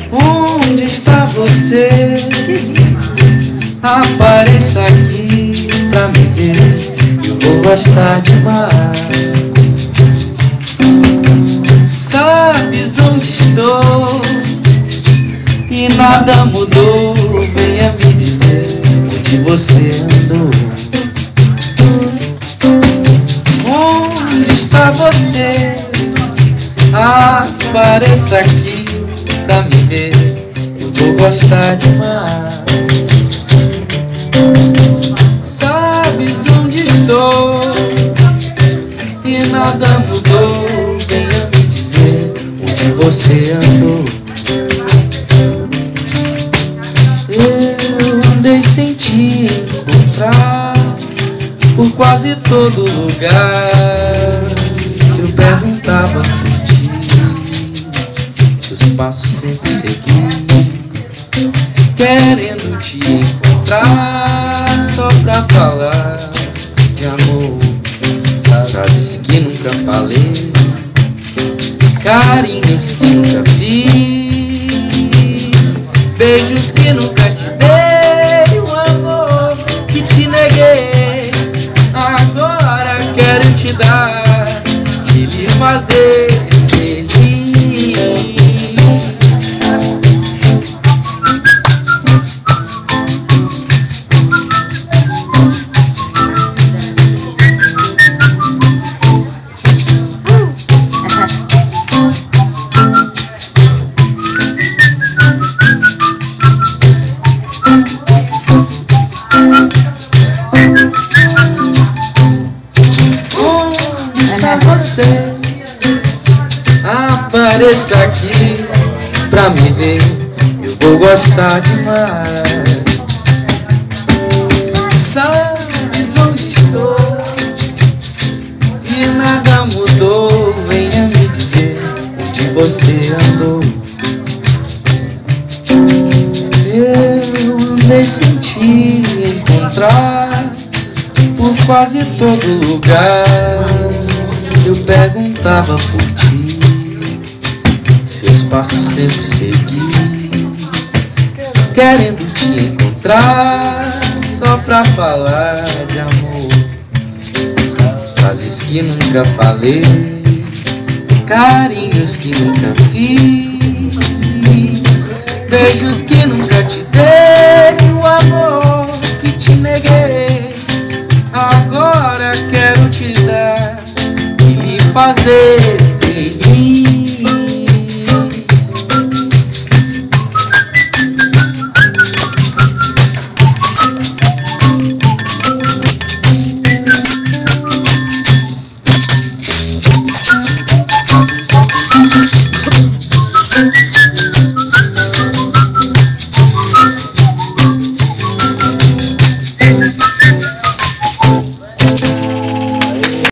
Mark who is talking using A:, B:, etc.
A: Onde está você? Apareça aqui pra me ver, eu vou gostar demais. Sabes onde estou e nada mudou, venha me dizer onde você andou. Onde está você? Apareça aqui pra me ver, eu vou gostar demais. Sabes onde estou e nada mudou, venha me dizer onde você andou. Eu andei sem te encontrar por quase todo lugar. Eu perguntava por ti, seus passos sempre segui, querendo te encontrar só pra falar de amor. Frases que nunca falei, carinhos que nunca fiz, beijos que nunca te dei, o amor que te neguei. Agora quero te dar e lhe fazer feliz. Você apareça aqui pra me ver, eu vou gostar demais. Sabes onde estou e nada mudou, venha me dizer onde você andou. Eu andei sem te encontrar por quase todo lugar. Eu perguntava por ti, seus passos sempre segui, querendo te encontrar só pra falar de amor. Frases que nunca falei, carinhos que nunca fiz, beijos que nunca te dei, o amor que te neguei. Agora quero te dar e fazer